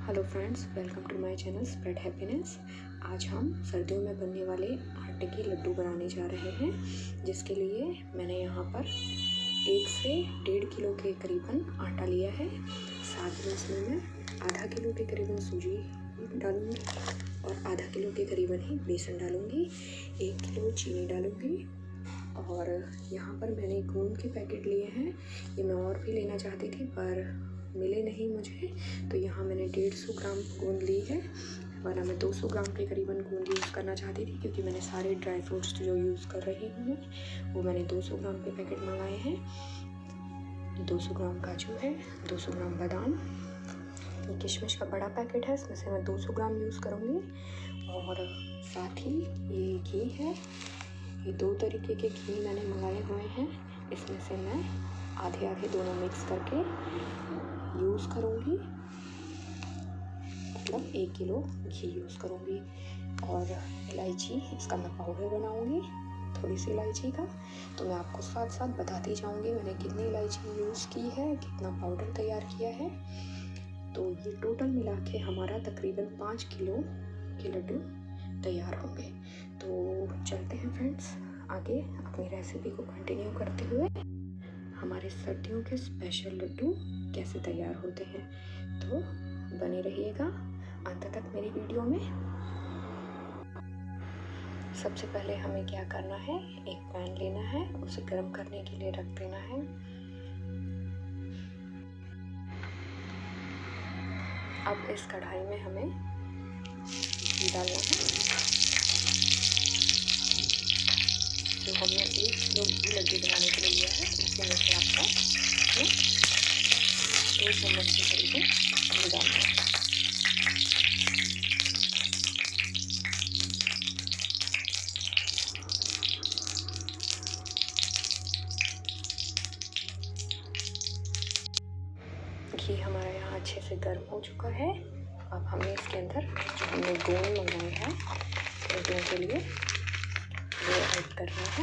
Hello friends, welcome to my channel Spread Happiness. आज हम सर्दियों में बनने वाले आटे के लड्डू बनाने जा रहे हैं, जिसके लिए मैंने यहाँ पर 1 से 1.5 किलो के करीबन आटा लिया है। साथ में इसमें मैं आधा किलो के करीबन सूजी डालूँगी और आधा किलो के करीबन ही बेसन डालूँगी। 1 किलो चीनी डालूँगी और यहाँ पर मैंने गोंद के पैकेट लिए हैं। ये मैं और भी लेना चाहती थी पर मिले नहीं मुझे, तो यहाँ मैंने 150 ग्राम गोंद ली है, वरना मैं 200 ग्राम के करीबन गोंद यूज़ करना चाहती थी, क्योंकि मैंने सारे ड्राई फ्रूट्स जो यूज़ कर रही हूँ वो मैंने 200 ग्राम के पैकेट मंगाए हैं। 200 ग्राम काजू है, 200 ग्राम बादाम, ये किशमिश का बड़ा पैकेट है, इसमें से मैं 200 ग्राम यूज़ करूँगी। और साथ ही ये घी है, ये 2 तरीके के घी मैंने मंगाए हुए हैं। इसमें से मैं आधे आधे दोनों मिक्स करके यूज़ करूँगी, मतलब 1 किलो घी यूज़ करूँगी। और इलायची, इसका मैं पाउडर बनाऊँगी, थोड़ी सी इलायची का, तो मैं आपको साथ साथ बताती जाऊँगी मैंने कितनी इलायची यूज़ की है, कितना पाउडर तैयार किया है। तो ये टोटल मिला के हमारा तकरीबन 5 किलो के लड्डू तैयार होंगे। तो चलते हैं फ्रेंड्स आगे अपनी रेसिपी को कंटिन्यू करते हुए हमारे सर्दियों के स्पेशल लड्डू कैसे तैयार होते हैं। तो बने रहिएगा अंत तक मेरी वीडियो में। सबसे पहले हमें क्या करना है, एक पैन लेना है, उसे गर्म करने के लिए रख देना है। अब इस कढ़ाई में हमें घी डालना है। जो हमने 1 किलो घी लड्डू बनाने के लिए लिया है, उसमें से आपका 2 चम्मच के करीब घी डालना है। घी हमारा यहाँ अच्छे से गर्म हो चुका है। अब हमने इसके अंदर जो हमने गोंद मंगाए हैं लड्डुओं के लिए वो ऐड करना है।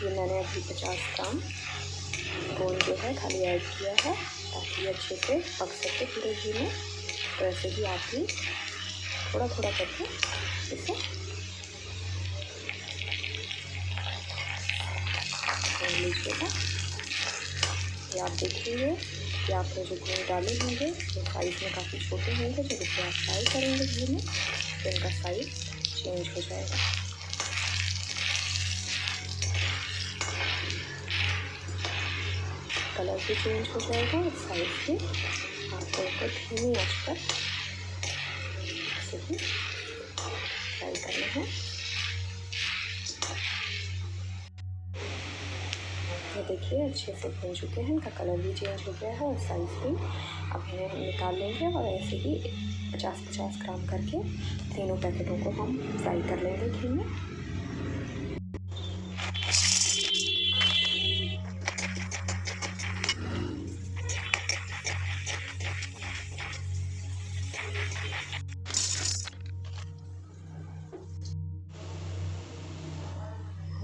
ये मैंने अभी 50 ग्राम गोंद जो है खाली ऐड किया है, ताकि अच्छे से पक सके पूरे घी में। तो ऐसे ही आप भी थोड़ा थोड़ा करके इसे भून लीजिएगा। ये आप देखिए कि आपने जो गोंद डाले होंगे वो साइज़ में काफ़ी छोटे होंगे, जब इसे आप फ्राई करेंगे घी में तो इनका साइज़ चेंज हो जाएगा। कलर भी चेंज हो जाएगा और साइज़ भी। आपको इनको धीमी आंच पर इसे भी फ्राई करना है। ये देखिए अच्छे से भून चुके हैं, इनका कलर भी चेंज हो गया है और साइज़ भी। अब इन्हें हम निकाल लेंगे और ऐसे ही 50-50 ग्राम करके तीनों पैकेटों को हम फ्राई कर लेंगे घी में।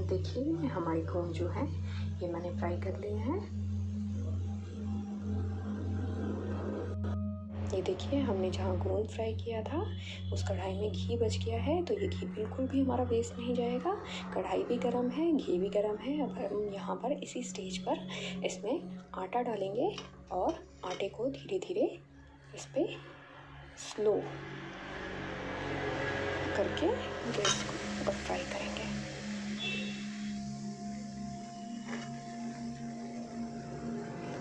देखिए हमारी गोंद जो है ये मैंने फ्राई कर लिए हैं। ये देखिए हमने जहाँ गोंद फ्राई किया था उस कढ़ाई में घी बच गया है, तो ये घी बिल्कुल भी हमारा वेस्ट नहीं जाएगा। कढ़ाई भी गर्म है, घी भी गर्म है। अब हम यहाँ पर इसी स्टेज पर इसमें आटा डालेंगे और आटे को धीरे धीरे इस पर स्लो करके गैस को फ्राई करेंगे।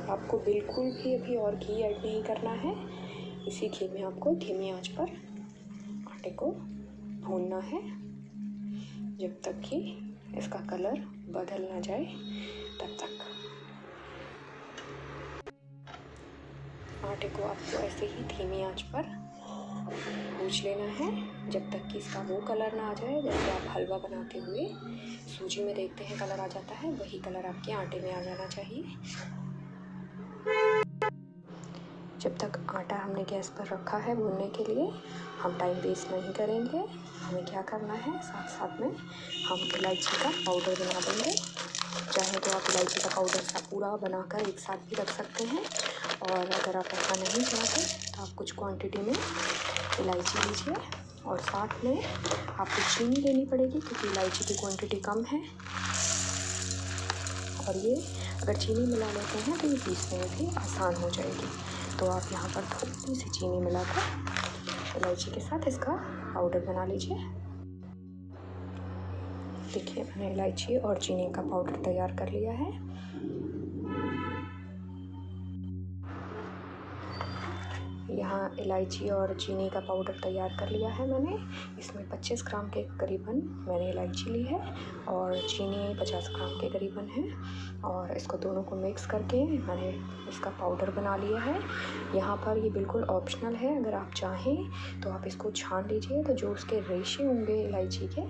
आपको बिल्कुल भी अभी और घी ऐड नहीं करना है। इसी घी में आपको धीमी आंच पर आटे को भूनना है जब तक कि इसका कलर बदल ना जाए, तब तक। आटे को आपको ऐसे ही धीमी आंच पर भून लेना है जब तक कि इसका वो कलर ना आ जाए। जैसे आप हलवा बनाते हुए सूजी में देखते हैं कलर आ जाता है, वही कलर आपके आटे में आ जाना चाहिए। जब तक आटा हमने गैस पर रखा है भूनने के लिए, हम टाइम वेस्ट नहीं करेंगे। हमें क्या करना है, साथ साथ में हम इलायची का पाउडर बना देंगे। चाहे तो आप इलायची का पाउडर सा पूरा बनाकर एक साथ भी रख सकते हैं, और अगर आप ऐसा नहीं चाहते तो आप कुछ क्वांटिटी में इलायची लीजिए और साथ में आपको चीनी लेनी पड़ेगी, क्योंकि इलायची की क्वांटिटी कम है। और ये अगर चीनी मिला लेते हैं तो ये पीसने में भी आसान हो जाएगी। तो आप यहाँ पर थोड़ी सी चीनी मिलाकर इलायची के साथ इसका पाउडर बना लीजिए। देखिए, मैंने इलायची और चीनी का पाउडर तैयार कर लिया है। यहाँ इलायची और चीनी का पाउडर तैयार कर लिया है मैंने। इसमें 25 ग्राम के करीबन मैंने इलायची ली है और चीनी 50 ग्राम के करीबन है, और इसको दोनों को मिक्स करके मैंने इसका पाउडर बना लिया है। यहाँ पर ये बिल्कुल ऑप्शनल है, अगर आप चाहें तो आप इसको छान लीजिए, तो जो उसके रेशे होंगे इलायची के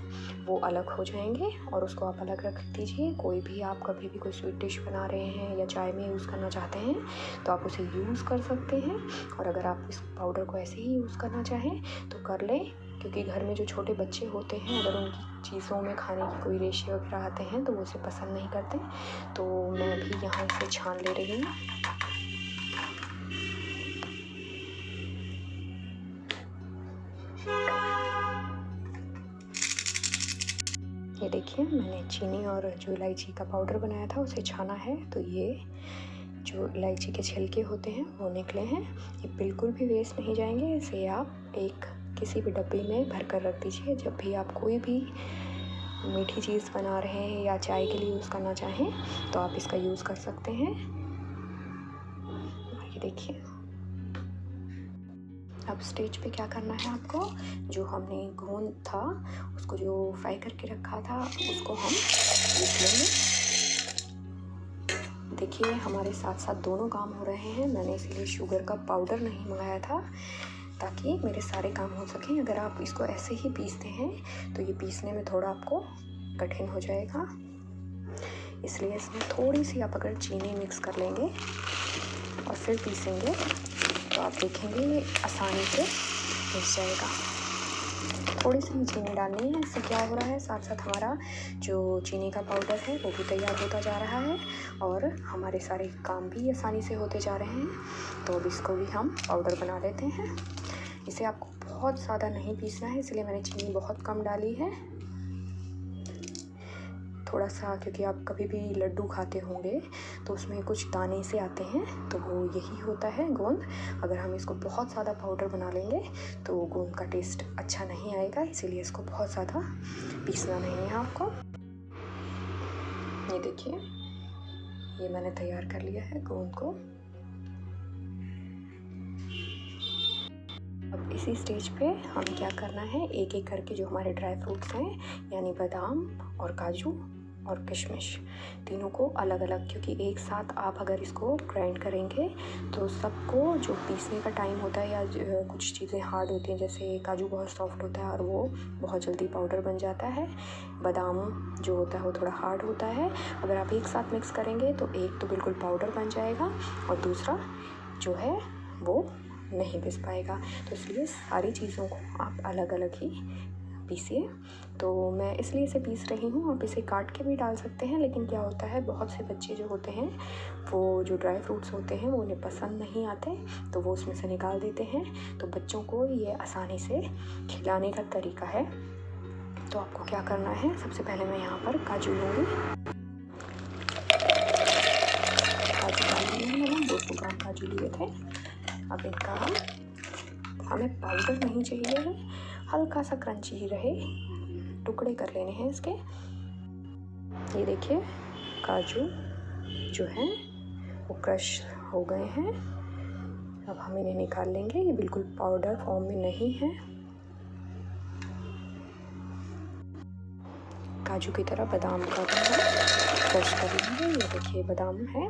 वो अलग हो जाएंगे और उसको आप अलग रख दीजिए। कोई भी आप कभी भी कोई स्वीट डिश बना रहे हैं या चाय में यूज़ करना चाहते हैं तो आप उसे यूज़ कर सकते हैं। और अगर आप इस पाउडर को ऐसे ही यूज़ करना चाहें तो कर लें, क्योंकि घर में जो छोटे बच्चे होते हैं अगर उनकी चीज़ों में खाने की कोई रेशे वगैरह आते हैं तो वो उसे पसंद नहीं करते। तो मैं भी यहाँ इसे छान ले रही हूँ। ये देखिए, मैंने चीनी और जो इलायची का पाउडर बनाया था उसे छाना है, तो ये जो इलायची के छिलके होते हैं वो निकले हैं। ये बिल्कुल भी वेस्ट नहीं जाएंगे। इसे आप एक किसी भी डब्बे में भर कर रख दीजिए। जब भी आप कोई भी मीठी चीज़ बना रहे हैं या चाय के लिए यूज़ करना चाहें तो आप इसका यूज़ कर सकते हैं। ये देखिए, अब स्टेज पे क्या करना है आपको, जो हमने गोंद था उसको जो फ्राई करके रखा था उसको हम पीस लेंगे। देखिए, हमारे साथ साथ दोनों काम हो रहे हैं। मैंने इसलिए शुगर का पाउडर नहीं मंगाया था ताकि मेरे सारे काम हो सकें। अगर आप इसको ऐसे ही पीसते हैं तो ये पीसने में थोड़ा आपको कठिन हो जाएगा, इसलिए इसमें थोड़ी सी आप अगर चीनी मिक्स कर लेंगे और फिर पीसेंगे तो आप देखेंगे ये आसानी से पिस जाएगा। थोड़ी सी चीनी डालनी है। इससे क्या हो रहा है, साथ साथ हमारा जो चीनी का पाउडर है वो भी तैयार होता जा रहा है और हमारे सारे काम भी आसानी से होते जा रहे हैं। तो अब इसको भी हम पाउडर बना लेते हैं। इसे आपको बहुत ज़्यादा नहीं पीसना है, इसलिए मैंने चीनी बहुत कम डाली है। थोड़ा सा, क्योंकि आप कभी भी लड्डू खाते होंगे तो उसमें कुछ दाने से आते हैं, तो वो यही होता है गोंद। अगर हम इसको बहुत ज़्यादा पाउडर बना लेंगे तो गोंद का टेस्ट अच्छा नहीं आएगा, इसीलिए इसको बहुत ज़्यादा पीसना नहीं है आपको। ये देखिए, ये मैंने तैयार कर लिया है गोंद को। अब इसी स्टेज पे हम क्या करना है, एक एक करके जो हमारे ड्राई फ्रूट्स हैं यानी बादाम और काजू और किशमिश, तीनों को अलग अलग, क्योंकि एक साथ आप अगर इसको ग्राइंड करेंगे तो सबको जो पीसने का टाइम होता है या कुछ चीज़ें हार्ड होती हैं, जैसे काजू बहुत सॉफ्ट होता है और वो बहुत जल्दी पाउडर बन जाता है। बादाम जो होता है वो थोड़ा हार्ड होता है। अगर आप एक साथ मिक्स करेंगे तो एक तो बिल्कुल पाउडर बन जाएगा और दूसरा जो है वो नहीं पिस पाएगा। तो इसलिए सारी चीज़ों को आप अलग अलग ही पीसिए। तो मैं इसलिए इसे पीस रही हूँ। आप इसे काट के भी डाल सकते हैं, लेकिन क्या होता है, बहुत से बच्चे जो होते हैं वो जो ड्राई फ्रूट्स होते हैं वो उन्हें पसंद नहीं आते, तो वो उसमें से निकाल देते हैं। तो बच्चों को ये आसानी से खिलाने का तरीका है। तो आपको क्या करना है, सबसे पहले मैं यहाँ पर काजू लूँगी। काजू डाल लिए मैंने 200 ग्राम काजू लिए थे। अब इनका हमें पाउडर नहीं चाहिए है, हल्का सा क्रंची ही रहे, टुकड़े कर लेने हैं इसके। ये देखिए, काजू जो है वो क्रश हो गए हैं। अब हम इन्हें निकाल लेंगे। ये बिल्कुल पाउडर फॉर्म में नहीं है। काजू की तरह बादाम का भी क्रश कर लेंगे। ये देखिए बादाम है,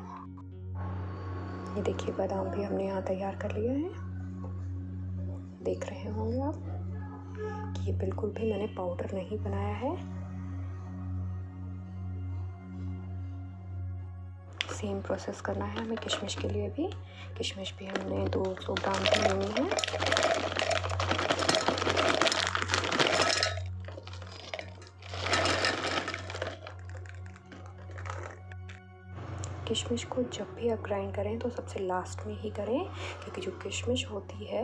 ये देखिए बादाम भी हमने यहाँ तैयार कर लिया है। देख रहे होंगे आप कि ये बिल्कुल भी मैंने पाउडर नहीं बनाया है। सेम प्रोसेस करना है हमें किशमिश के लिए भी। किशमिश भी हमने 200 ग्राम की लेनी है। किशमिश को जब भी आप ग्राइंड करें तो सबसे लास्ट में ही करें, क्योंकि जो किशमिश होती है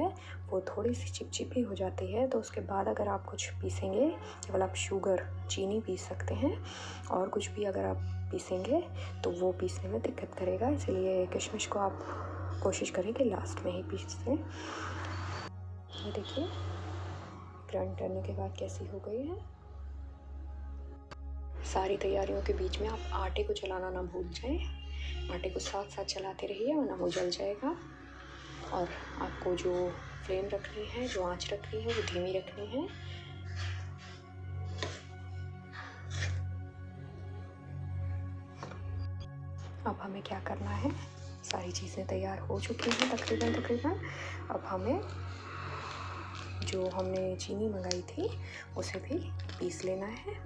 वो थोड़ी सी चिपचिपी हो जाती है। तो उसके बाद अगर आप कुछ पीसेंगे, केवल आप शुगर चीनी पीस सकते हैं, और कुछ भी अगर आप पीसेंगे तो वो पीसने में दिक्कत करेगा। इसलिए किशमिश को आप कोशिश करें कि लास्ट में ही पीस दें। ये देखिए ग्राइंड करने के बाद कैसी हो गई है। सारी तैयारियों के बीच में आप आटे को चलाना ना भूल जाएं। आटे को साथ साथ चलाते रहिए वरना वो जल जाएगा। और आपको जो फ्लेम रखनी है, जो आंच रखनी है, वो धीमी रखनी है। अब हमें क्या करना है, सारी चीज़ें तैयार हो चुकी हैं तकरीबन। अब हमें जो हमने चीनी मंगाई थी उसे भी पीस लेना है।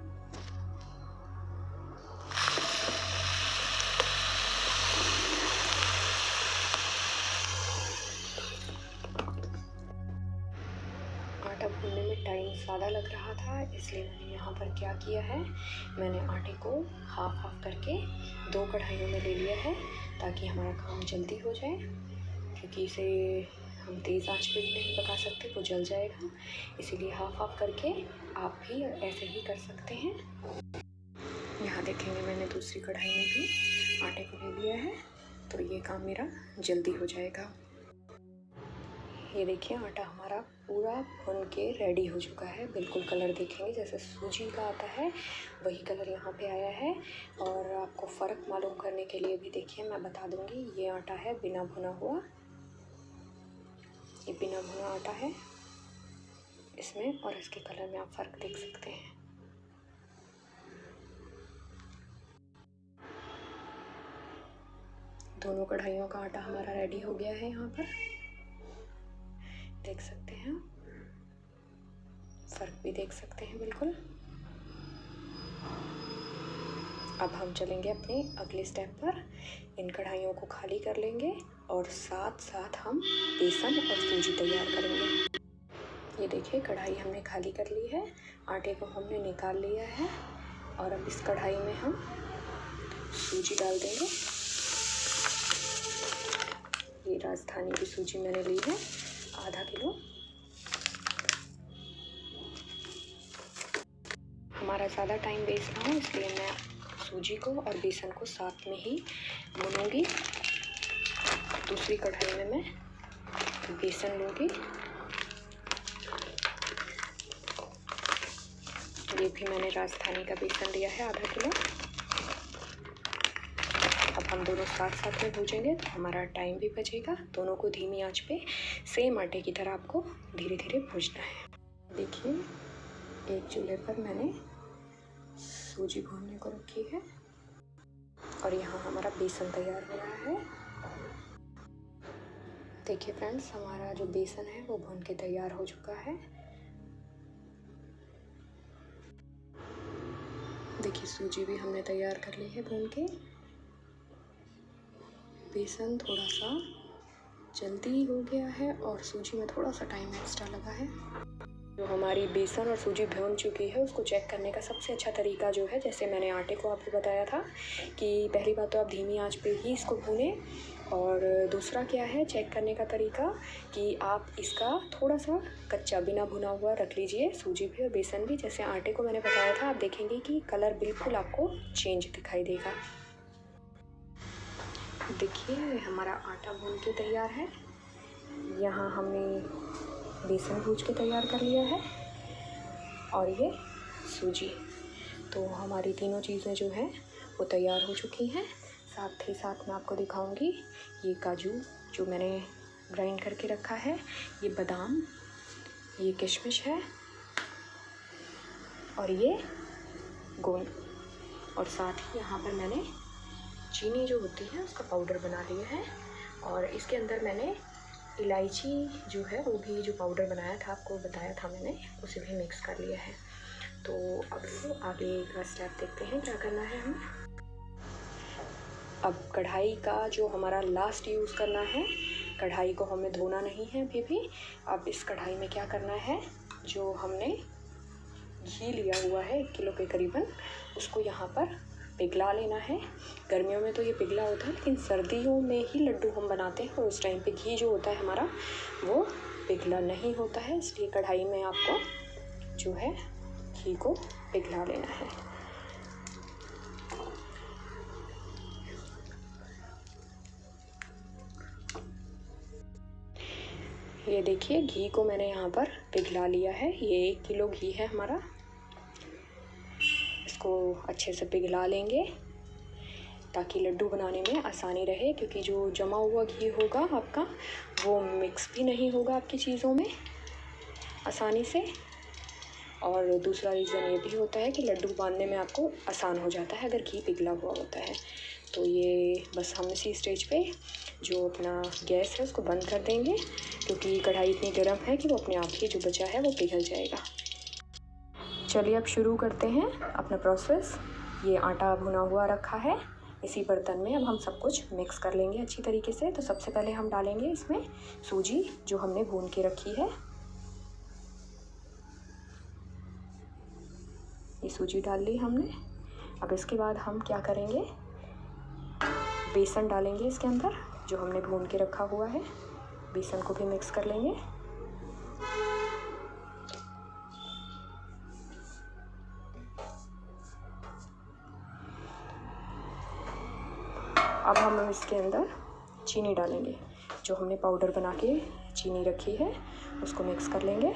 आटा भूनने में टाइम ज़्यादा लग रहा था, इसलिए मैंने यहाँ पर क्या किया है, मैंने आटे को हाफ करके 2 कढ़ाइयों में ले लिया है, ताकि हमारा काम जल्दी हो जाए। क्योंकि इसे हम तेज़ आंच पे भी नहीं पका सकते, वो जल जाएगा। इसीलिए हाफ करके आप भी ऐसे ही कर सकते हैं। यहाँ देखेंगे मैंने दूसरी कढ़ाई में भी आटे को ले लिया है, तो ये काम मेरा जल्दी हो जाएगा। ये देखिए आटा हमारा पूरा भुन के रेडी हो चुका है। बिल्कुल कलर देखेंगे जैसे सूजी का आता है वही कलर यहाँ पे आया है। और आपको फ़र्क मालूम करने के लिए भी देखिए मैं बता दूँगी, ये आटा है बिना भुना हुआ, ये बिना भुना आटा है इसमें, और इसके कलर में आप फ़र्क देख सकते हैं। दोनों कढ़ाइयों का आटा हमारा रेडी हो गया है, यहाँ पर देख सकते हैं, फ़र्क भी देख सकते हैं बिल्कुल। अब हम चलेंगे अपने अगले स्टेप पर। इन कढ़ाइयों को खाली कर लेंगे और साथ साथ हम बेसन और सूजी तैयार करेंगे। ये देखिए कढ़ाई हमने खाली कर ली है, आटे को हमने निकाल लिया है, और अब इस कढ़ाई में हम सूजी डाल देंगे। ये राजस्थानी की सूजी मैंने ली है, आधा किलो। हमारा ज़्यादा टाइम वेस्ट ना हो इसलिए मैं सूजी को और बेसन को साथ में ही भूनूंगी। दूसरी कढ़ाई में मैं बेसन लूँगी, ये भी मैंने राजस्थानी का बेसन लिया है, आधा किलो। अब हम दोनों साथ साथ में भूजेंगे तो हमारा टाइम भी बचेगा। दोनों को धीमी आंच पे सेम आटे की तरह आपको धीरे धीरे भूजना है। देखिए एक चूल्हे पर मैंने सूजी भूनने को रखी है, और यहाँ हमारा बेसन तैयार हो रहा है। देखिए फ्रेंड्स हमारा जो बेसन है वो भून के तैयार हो चुका है। देखिए सूजी भी हमने तैयार कर ली है भून के। बेसन थोड़ा सा जल्दी हो गया है और सूजी में थोड़ा सा टाइम एक्स्ट्रा लगा है। जो हमारी बेसन और सूजी भून चुकी है उसको चेक करने का सबसे अच्छा तरीका जो है, जैसे मैंने आटे को आपको बताया था कि पहली बात तो आप धीमी आंच पे ही इसको भूनें, और दूसरा क्या है चेक करने का तरीका कि आप इसका थोड़ा सा कच्चा बिना भुना हुआ रख लीजिए, सूजी भी और बेसन भी। जैसे आटे को मैंने बताया था, आप देखेंगे कि कलर बिल्कुल आपको चेंज दिखाई देगा। देखिए हमारा आटा भून के तैयार है। यहाँ हमने बेसन भूज के तैयार कर लिया है, और ये सूजी। तो हमारी तीनों चीज़ें जो हैं वो तैयार हो चुकी हैं। साथ ही साथ मैं आपको दिखाऊंगी ये काजू जो मैंने ग्राइंड करके रखा है, ये बादाम, ये किशमिश है, और ये गोंद, और साथ ही यहाँ पर मैंने चीनी जो होती है उसका पाउडर बना लिया है। और इसके अंदर मैंने इलायची जो है वो भी जो पाउडर बनाया था, आपको बताया था मैंने, उसे भी मिक्स कर लिया है। तो अब आगे का स्टेप देखते हैं क्या करना है हमें। अब कढ़ाई का जो हमारा लास्ट यूज़ करना है, कढ़ाई को हमें धोना नहीं है अभी भी। अब इस कढ़ाई में क्या करना है, जो हमने घी लिया हुआ है 1 किलो के करीबन, उसको यहाँ पर पिघला लेना है। गर्मियों में तो ये पिघला होता है, लेकिन सर्दियों में ही लड्डू हम बनाते हैं और उस टाइम पे घी जो होता है हमारा वो पिघला नहीं होता है, इसलिए कढ़ाई में आपको जो है घी को पिघला लेना है। ये देखिए घी को मैंने यहाँ पर पिघला लिया है। ये 1 किलो घी है हमारा। इसको अच्छे से पिघला लेंगे ताकि लड्डू बनाने में आसानी रहे, क्योंकि जो जमा हुआ घी होगा आपका वो मिक्स भी नहीं होगा आपकी चीज़ों में आसानी से। और दूसरा रीज़न ये भी होता है कि लड्डू बांधने में आपको आसान हो जाता है अगर घी पिघला हुआ होता है। तो ये बस हम इसी स्टेज पे जो अपना गैस है उसको बंद कर देंगे, क्योंकि कढ़ाई इतनी गर्म है कि वो अपने आप ही जो बचा है वो पिघल जाएगा। चलिए अब शुरू करते हैं अपना प्रोसेस। ये आटा भुना हुआ रखा है इसी बर्तन में। अब हम सब कुछ मिक्स कर लेंगे अच्छी तरीके से। तो सबसे पहले हम डालेंगे इसमें सूजी जो हमने भून के रखी है। ये सूजी डाल ली हमने। अब इसके बाद हम क्या करेंगे, बेसन डालेंगे इसके अंदर जो हमने भून के रखा हुआ है। बेसन को भी मिक्स कर लेंगे। अब हम इसके अंदर चीनी डालेंगे, जो हमने पाउडर बना के चीनी रखी है उसको मिक्स कर लेंगे।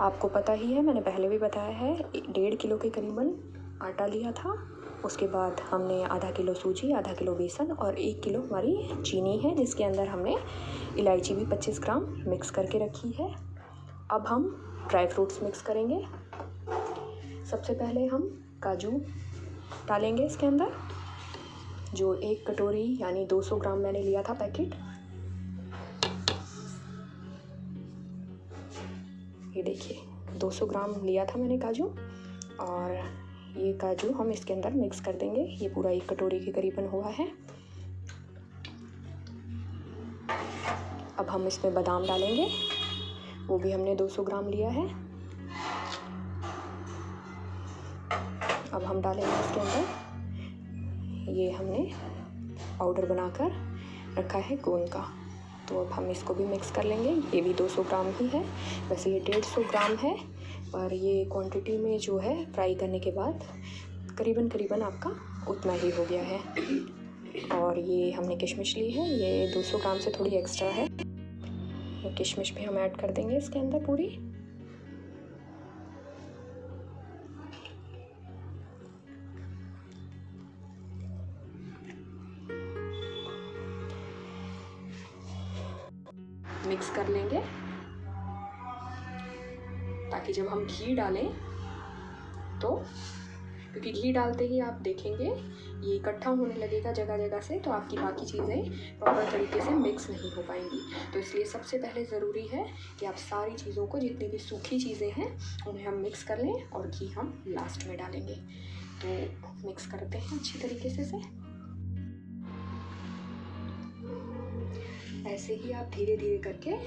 आपको पता ही है, मैंने पहले भी बताया है, 1.5 किलो के करीबन आटा लिया था। उसके बाद हमने आधा किलो सूजी, आधा किलो बेसन और 1 किलो हमारी चीनी है, जिसके अंदर हमने इलायची भी 25 ग्राम मिक्स करके रखी है। अब हम ड्राई फ्रूट्स मिक्स करेंगे। सबसे पहले हम काजू डालेंगे इसके अंदर, जो 1 कटोरी यानी 200 ग्राम मैंने लिया था पैकेट। ये देखिए 200 ग्राम लिया था मैंने काजू, और ये काजू हम इसके अंदर मिक्स कर देंगे। ये पूरा 1 कटोरी के करीबन हुआ है। अब हम इसमें बादाम डालेंगे, वो भी हमने 200 ग्राम लिया है। अब हम डालेंगे इसके अंदर, ये हमने पाउडर बनाकर रखा है गोंद का, तो अब हम इसको भी मिक्स कर लेंगे। ये भी 200 ग्राम ही है, वैसे ये 150 ग्राम है, पर ये क्वांटिटी में जो है फ्राई करने के बाद करीबन आपका उतना ही हो गया है। और ये हमने किशमिश ली है, ये 200 ग्राम से थोड़ी एक्स्ट्रा है। ये किशमिश भी हम ऐड कर देंगे इसके अंदर पूरी। मिक्स कर लेंगे ताकि जब हम घी डालें तो, क्योंकि घी डालते ही आप देखेंगे ये इकट्ठा होने लगेगा जगह जगह से, तो आपकी बाकी चीज़ें प्रॉपर तरीके से मिक्स नहीं हो पाएंगी। तो इसलिए सबसे पहले ज़रूरी है कि आप सारी चीज़ों को, जितनी भी सूखी चीज़ें हैं उन्हें हम मिक्स कर लें, और घी हम लास्ट में डालेंगे। तो मिक्स करते हैं अच्छी तरीके से। ऐसे ही आप धीरे धीरे करके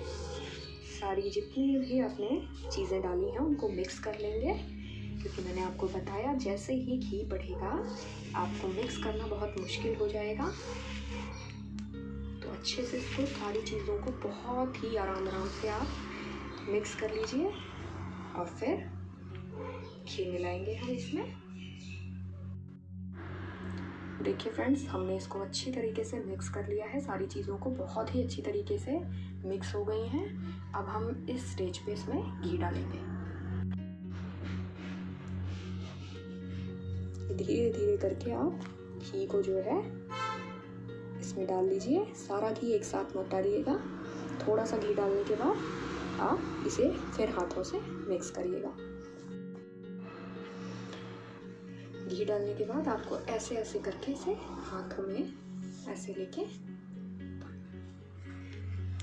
सारी जितनी भी आपने चीज़ें डाली हैं उनको मिक्स कर लेंगे, क्योंकि मैंने आपको बताया जैसे ही घी बढ़ेगा आपको मिक्स करना बहुत मुश्किल हो जाएगा। तो अच्छे से इसको सारी चीज़ों को बहुत ही आराम से आप मिक्स कर लीजिए, और फिर घी मिलाएंगे हम इसमें। देखिए फ्रेंड्स, हमने इसको अच्छी तरीके से मिक्स कर लिया है। सारी चीज़ों को बहुत ही अच्छी तरीके से मिक्स हो गई हैं। अब हम इस स्टेज पे इसमें घी डालेंगे। धीरे धीरे करके आप घी को जो है इसमें डाल दीजिए। सारा घी एक साथ मत डालिएगा, थोड़ा सा घी डालने के बाद आप इसे फिर हाथों से मिक्स करिएगा। घी डालने के बाद आपको ऐसे ऐसे करके इसे हाथों में ऐसे लेके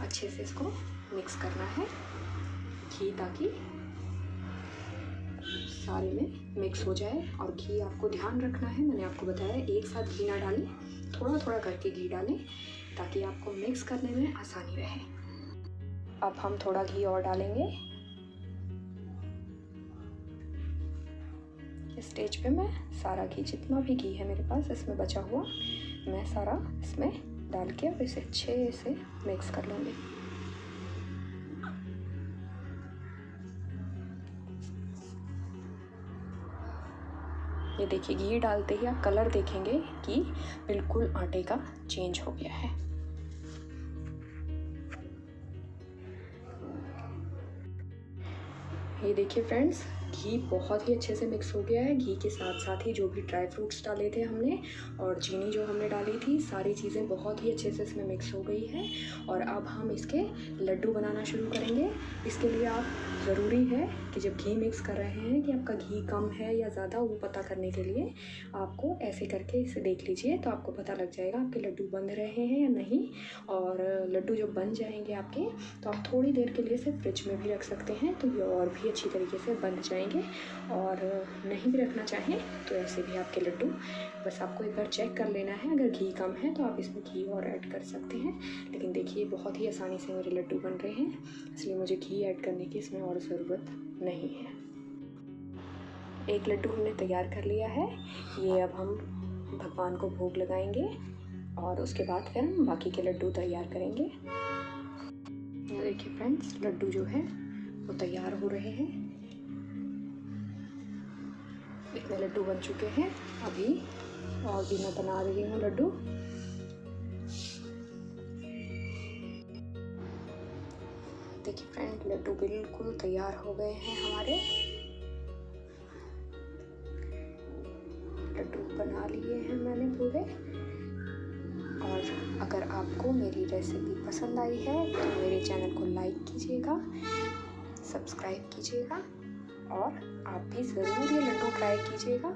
अच्छे से इसको मिक्स करना है घी, ताकि सारे में मिक्स हो जाए। और घी आपको ध्यान रखना है, मैंने आपको बताया एक साथ घी ना डालें, थोड़ा थोड़ा करके घी डालें ताकि आपको मिक्स करने में आसानी रहे। अब हम थोड़ा घी और डालेंगे। इस स्टेज पे मैं सारा घी, जितना भी घी है मेरे पास इसमें बचा हुआ, मैं सारा इसमें डाल के अब इसे अच्छे से मिक्स कर लूँगी। ये देखिए, घी डालते ही आप कलर देखेंगे कि बिल्कुल आटे का चेंज हो गया है। ये देखिए फ्रेंड्स, घी बहुत ही अच्छे से मिक्स हो गया है। घी के साथ साथ ही जो भी ड्राई फ्रूट्स डाले थे हमने और चीनी जो हमने डाली थी, सारी चीज़ें बहुत ही अच्छे से इसमें मिक्स हो गई है। और अब हम इसके लड्डू बनाना शुरू करेंगे। इसके लिए आप ज़रूरी है कि जब घी मिक्स कर रहे हैं कि आपका घी कम है या ज़्यादा, वो पता करने के लिए आपको ऐसे करके इसे देख लीजिए, तो आपको पता लग जाएगा आपके लड्डू बन रहे हैं या नहीं। और लड्डू जब बन जाएंगे आपके, तो आप थोड़ी देर के लिए इसे फ्रिज में भी रख सकते हैं, तो ये और भी अच्छी तरीके से बन जाएंगे। और नहीं भी रखना चाहें तो ऐसे भी आपके लड्डू, बस आपको एक बार चेक कर लेना है। अगर घी कम है तो आप इसमें घी और ऐड कर सकते हैं। लेकिन देखिए, बहुत ही आसानी से मेरे लड्डू बन रहे हैं, इसलिए मुझे घी ऐड करने की इसमें और ज़रूरत नहीं है। एक लड्डू हमने तैयार कर लिया है। ये अब हम भगवान को भोग लगाएंगे और उसके बाद फिर हम बाकी के लड्डू तैयार करेंगे। ये देखिए फ्रेंड्स, लड्डू जो है वो तैयार हो रहे हैं। इतने लड्डू बन चुके हैं। अभी और भी मैं बना रही हूँ लड्डू। देखिए फ्रेंड, लड्डू बिल्कुल तैयार हो गए हैं हमारे। लड्डू बना लिए हैं मैंने पूरे। और अगर आपको मेरी रेसिपी पसंद आई है तो मेरे चैनल को लाइक कीजिएगा, सब्सक्राइब कीजिएगा और आप भी ज़रूर ये लड्डू ट्राई कीजिएगा।